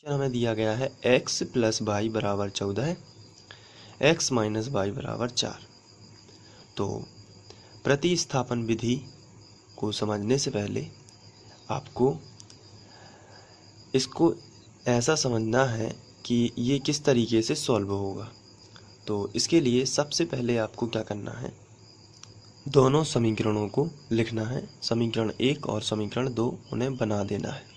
हमें दिया गया है x प्लस वाई बराबर 14, x माइनस वाई बराबर 4। तो प्रतिस्थापन विधि को समझने से पहले आपको इसको ऐसा समझना है कि ये किस तरीके से सॉल्व होगा। तो इसके लिए सबसे पहले आपको क्या करना है, दोनों समीकरणों को लिखना है, समीकरण 1 और समीकरण 2 उन्हें बना देना है।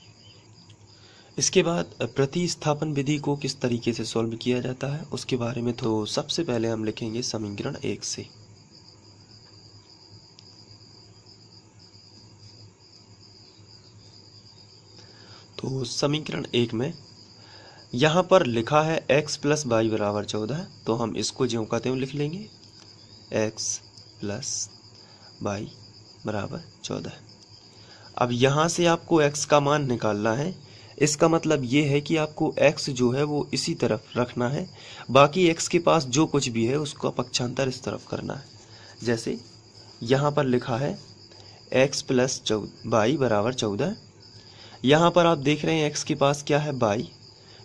इसके बाद प्रतिस्थापन विधि को किस तरीके से सॉल्व किया जाता है उसके बारे में। तो सबसे पहले हम लिखेंगे समीकरण 1 से। तो समीकरण 1 में यहाँ पर लिखा है x प्लस वाई बराबर 14, तो हम इसको ज्यों का त्यों लिख लेंगे, x प्लस वाई बराबर 14। अब यहाँ से आपको x का मान निकालना है। इसका मतलब ये है कि आपको x जो है वो इसी तरफ रखना है, बाकी x के पास जो कुछ भी है उसका पक्षांतर इस तरफ करना है। जैसे यहाँ पर लिखा है x प्लस वाई बराबर 14, यहाँ पर आप देख रहे हैं x के पास क्या है, वाई,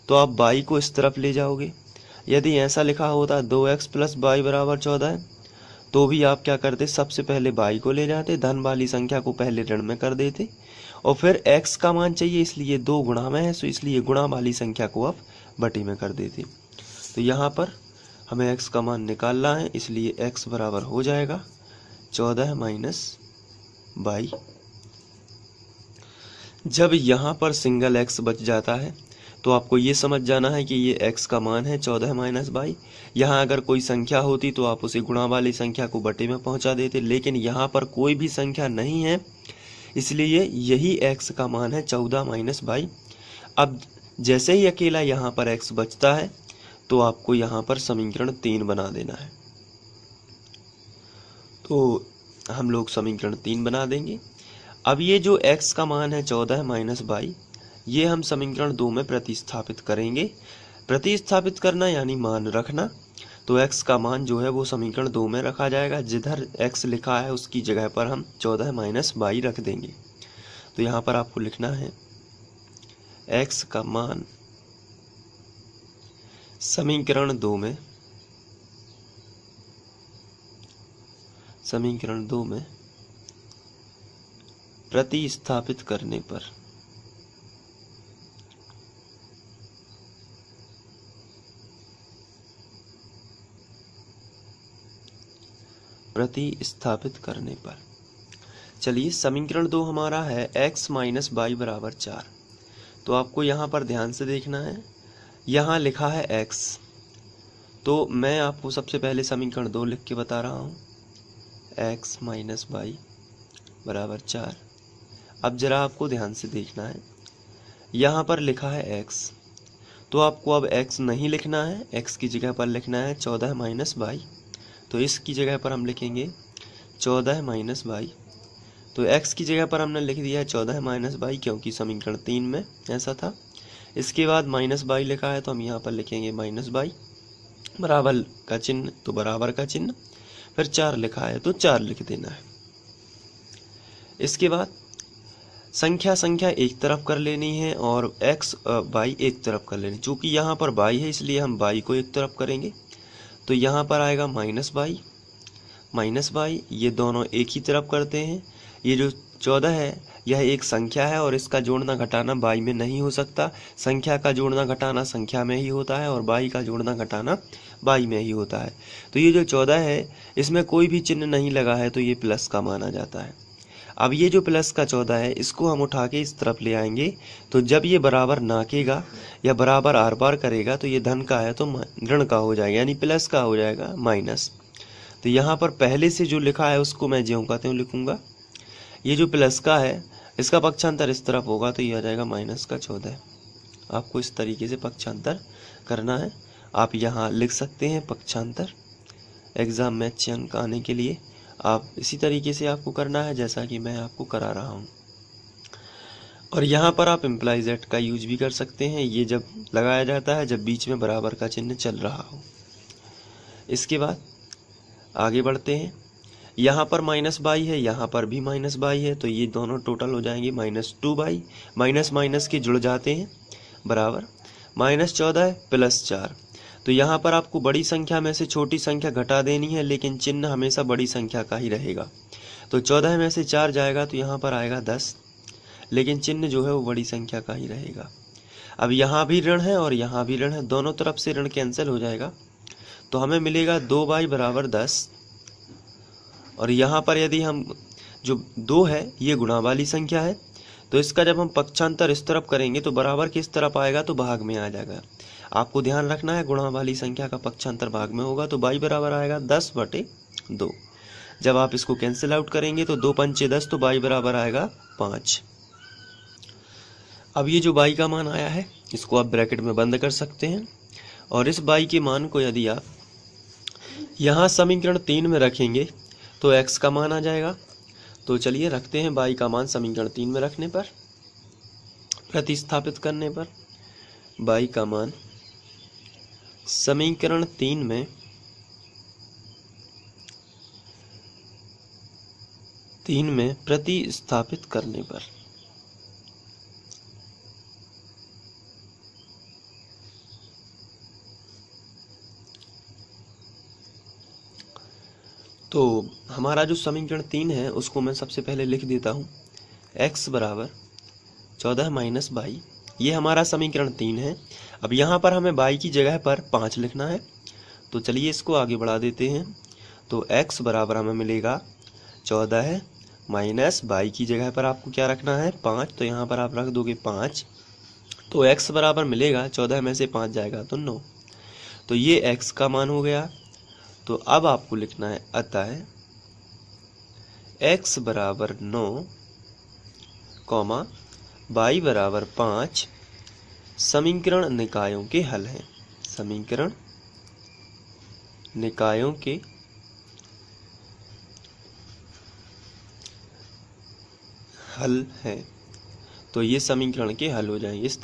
तो आप वाई को इस तरफ ले जाओगे। यदि ऐसा लिखा होता 2x प्लस वाई बराबर 14 तो भी आप क्या करते, सबसे पहले वाई को ले जाते, धन वाली संख्या को पहले ऋण में कर देते, और फिर x का मान चाहिए इसलिए 2 गुणा में है, तो इसलिए गुणा वाली संख्या को आप बटी में कर देते। तो यहाँ पर हमें x का मान निकालना है, इसलिए x बराबर हो जाएगा 14 माइनस वाई। जब यहाँ पर सिंगल x बच जाता है तो आपको ये समझ जाना है कि ये x का मान है 14 माइनस वाई। यहाँ अगर कोई संख्या होती तो आप उसे गुणा वाली संख्या को बटे में पहुँचा देते, लेकिन यहाँ पर कोई भी संख्या नहीं है, इसलिए यही x का मान है 14 माइनस वाई। अब जैसे ही अकेला यहाँ पर x बचता है तो आपको यहाँ पर समीकरण 3 बना देना है। तो हम लोग समीकरण 3 बना देंगे। अब ये जो x का मान है 14 माइनस वाई, ये हम समीकरण 2 में प्रतिस्थापित करेंगे। प्रतिस्थापित करना यानी मान रखना। तो x का मान जो है वो समीकरण 2 में रखा जाएगा, जिधर x लिखा है उसकी जगह पर हम 14 माइनस वाई रख देंगे। तो यहाँ पर आपको लिखना है x का मान समीकरण 2 में प्रतिस्थापित करने पर चलिए समीकरण 2 हमारा है x माइनस वाई बराबर 4। तो आपको यहाँ पर ध्यान से देखना है, यहाँ लिखा है x, तो मैं आपको सबसे पहले समीकरण 2 लिख के बता रहा हूँ, x माइनस वाई बराबर 4। अब जरा आपको ध्यान से देखना है, यहाँ पर लिखा है x, तो आपको अब x नहीं लिखना है, x की जगह पर लिखना है 14 माइनस वाई। तो इसकी जगह पर हम लिखेंगे 14 माइनस वाई। तो x की जगह पर हमने लिख दिया है 14 माइनस वाई, क्योंकि समीकरण 3 में ऐसा था। इसके बाद माइनस वाई लिखा है तो हम यहाँ पर लिखेंगे माइनस वाई, बराबर का चिन्ह तो बराबर का चिन्ह, फिर 4 लिखा है तो 4 लिख देना है। इसके बाद संख्या एक तरफ कर लेनी है और x वाई एक तरफ कर लेनी। चूँकि यहाँ पर वाई है इसलिए हम वाई को एक तरफ करेंगे, तो यहाँ पर आएगा माइनस वाई, ये दोनों एक ही तरफ करते हैं। ये जो 14 है यह एक संख्या है और इसका जोड़ना घटाना वाई में नहीं हो सकता। संख्या का जोड़ना घटाना संख्या में ही होता है और वाई का जोड़ना घटाना वाई में ही होता है। तो ये जो 14 है इसमें कोई भी चिन्ह नहीं लगा है तो ये प्लस का माना जाता है। अब ये जो प्लस का 14 है इसको हम उठा के इस तरफ ले आएंगे, तो जब ये बराबर नाकेगा या बराबर आर पार करेगा तो ये धन का है तो ऋण का हो जाएगा, यानी प्लस का हो जाएगा माइनस। तो यहाँ पर पहले से जो लिखा है उसको मैं ज्यों का त्यों लिखूंगा। ये जो प्लस का है इसका पक्षांतर इस तरफ होगा तो ये आ जाएगा माइनस का 14। आपको इस तरीके से पक्षांतर करना है। आप यहाँ लिख सकते हैं पक्षांतर, एग्जाम में अच्छे अंक आने के लिए आप इसी तरीके से आपको करना है जैसा कि मैं आपको करा रहा हूँ। और यहाँ पर आप इम्प्लाइज एट का यूज भी कर सकते हैं, ये जब लगाया जाता है जब बीच में बराबर का चिन्ह चल रहा हो। इसके बाद आगे बढ़ते हैं, यहाँ पर माइनस वाई है, यहाँ पर भी माइनस वाई है, तो ये दोनों टोटल हो जाएंगे माइनस 2 वाई। माइनस माइनस के जुड़ जाते हैं बराबर। -14 प्लस 4। तो यहाँ पर आपको बड़ी संख्या में से छोटी संख्या घटा देनी है, लेकिन चिन्ह हमेशा बड़ी संख्या का ही रहेगा। तो 14 में से 4 जाएगा तो यहाँ पर आएगा 10, लेकिन चिन्ह जो है वो बड़ी संख्या का ही रहेगा। अब यहाँ भी ऋण है और यहाँ भी ऋण है, दोनों तरफ से ऋण कैंसिल हो जाएगा। तो हमें मिलेगा 2y बराबर 10। और यहाँ पर यदि हम जो 2 है ये गुणा वाली संख्या है, तो इसका जब हम पक्षांतर इस तरफ करेंगे तो बराबर किस तरफ आएगा, तो भाग में आ जाएगा। आपको ध्यान रखना है गुणा वाली संख्या का पक्षांतर भाग में होगा, तो y बराबर आएगा 10/2। जब आप इसको कैंसिल आउट करेंगे तो 2 पंचे 10, तो y बराबर आएगा 5। अब ये जो y का मान आया है इसको आप ब्रैकेट में बंद कर सकते हैं, और इस y के मान को यदि आप यहाँ समीकरण 3 में रखेंगे तो x का मान आ जाएगा। तो चलिए रखते हैं y का मान समीकरण 3 में रखने पर, प्रतिस्थापित करने पर y का मान समीकरण 3 में प्रतिस्थापित करने पर तो हमारा जो समीकरण 3 है उसको मैं सबसे पहले लिख देता हूँ। x बराबर 14 माइनस y, ये हमारा समीकरण 3 है। अब यहाँ पर हमें y की जगह पर 5 लिखना है, तो चलिए इसको आगे बढ़ा देते हैं। तो x बराबर हमें मिलेगा 14 माइनस y की जगह पर आपको क्या रखना है, 5। तो यहाँ पर आप रख दोगे 5, तो x बराबर मिलेगा 14 में से 5 जाएगा तो 9। तो ये x का मान हो गया। तो अब आपको लिखना है अतः x बराबर 9, y बराबर 5 समीकरण निकायों के हल हैं। समीकरण निकायों के हल हैं। तो ये समीकरण के हल हो जाएंगे। इस